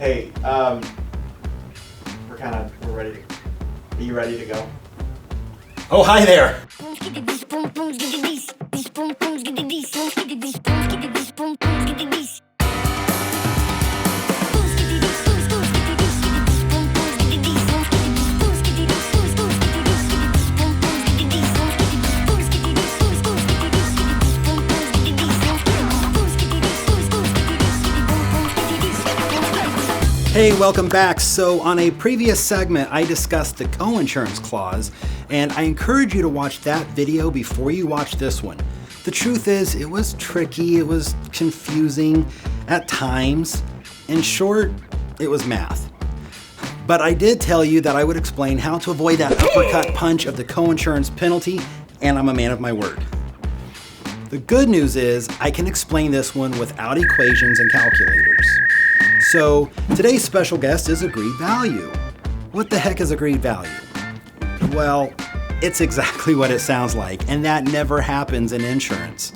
Hey, we're ready to, are you ready to go? Oh, hi there. Hey, welcome back. So on a previous segment, I discussed the co-insurance clause, and I encourage you to watch that video before you watch this one. The truth is, it was tricky, it was confusing at times. In short, it was math. But I did tell you that I would explain how to avoid that uppercut punch of the co-insurance penalty, and I'm a man of my word. The good news is I can explain this one without equations and calculators. So today's special guest is agreed value. What the heck is agreed value? Well, it's exactly what it sounds like, and that never happens in insurance.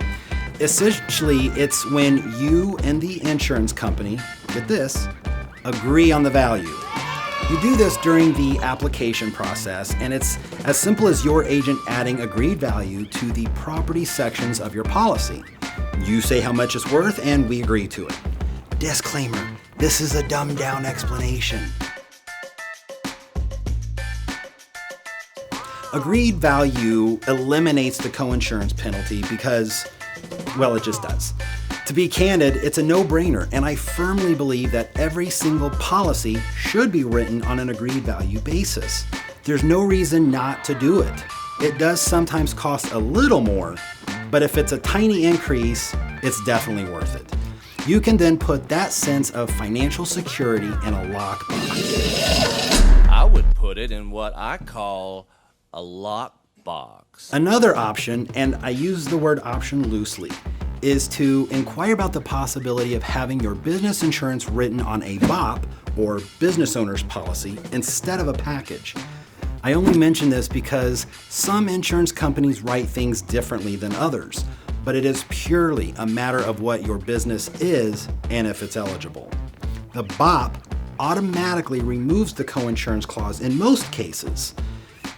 Essentially, it's when you and the insurance company, get this, agree on the value. You do this during the application process, and it's as simple as your agent adding agreed value to the property sections of your policy. You say how much it's worth, and we agree to it. Disclaimer, this is a dumbed down explanation. Agreed value eliminates the co-insurance penalty because, well, it just does. To be candid, it's a no-brainer, and I firmly believe that every single policy should be written on an agreed value basis. There's no reason not to do it. It does sometimes cost a little more, but if it's a tiny increase, it's definitely worth it. You can then put that sense of financial security in a lockbox. I would put it in what I call a lockbox. Another option, and I use the word option loosely, is to inquire about the possibility of having your business insurance written on a BOP, or business owner's policy, instead of a package. I only mention this because some insurance companies write things differently than others, but it is purely a matter of what your business is and if it's eligible. The BOP automatically removes the co-insurance clause in most cases.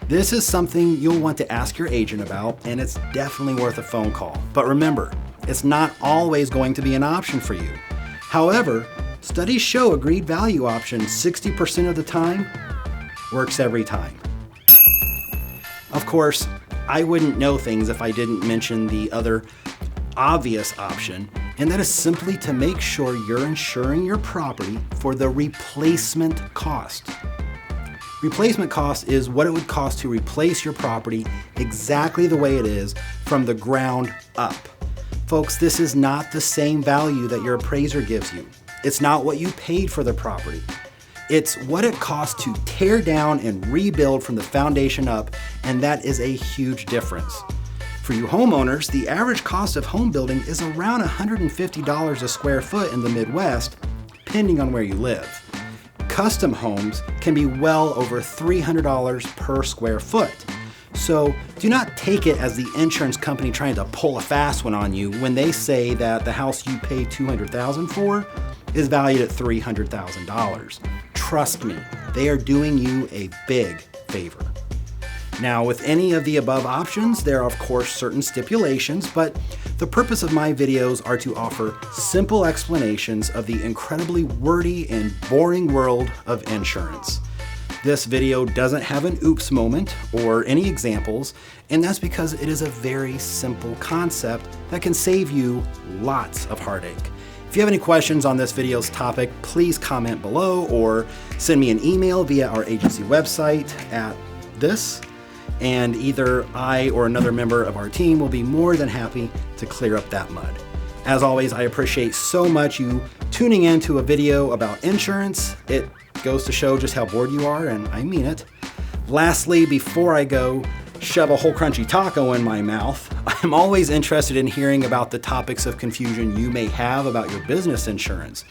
This is something you'll want to ask your agent about, and it's definitely worth a phone call. But remember, it's not always going to be an option for you. However, studies show agreed value option 60% of the time works every time. Of course, I wouldn't know things if I didn't mention the other obvious option, and that is simply to make sure you're insuring your property for the replacement cost. Replacement cost is what it would cost to replace your property exactly the way it is from the ground up. Folks, this is not the same value that your appraiser gives you. It's not what you paid for the property. It's what it costs to tear down and rebuild from the foundation up, and that is a huge difference. For you homeowners, the average cost of home building is around $150 a square foot in the Midwest, depending on where you live. Custom homes can be well over $300 per square foot. So do not take it as the insurance company trying to pull a fast one on you when they say that the house you pay $200,000 for is valued at $300,000. Trust me, they are doing you a big favor. Now, with any of the above options, there are of course certain stipulations, but the purpose of my videos are to offer simple explanations of the incredibly wordy and boring world of insurance. This video doesn't have an oops moment or any examples, and that's because it is a very simple concept that can save you lots of heartache. If you have any questions on this video's topic, please comment below or send me an email via our agency website at this, and either I or another member of our team will be more than happy to clear up that mud. As always, I appreciate so much you tuning in to a video about insurance. It goes to show just how bored you are, and I mean it. Lastly, before I go shove a whole crunchy taco in my mouth, I'm always interested in hearing about the topics of confusion you may have about your business insurance.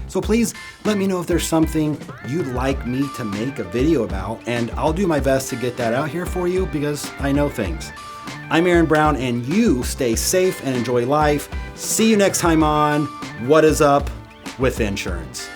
So please let me know if there's something you'd like me to make a video about, and I'll do my best to get that out here for you because I know things. I'm Aaron Brown, and you stay safe and enjoy life. See you next time on What Is Up with Insurance.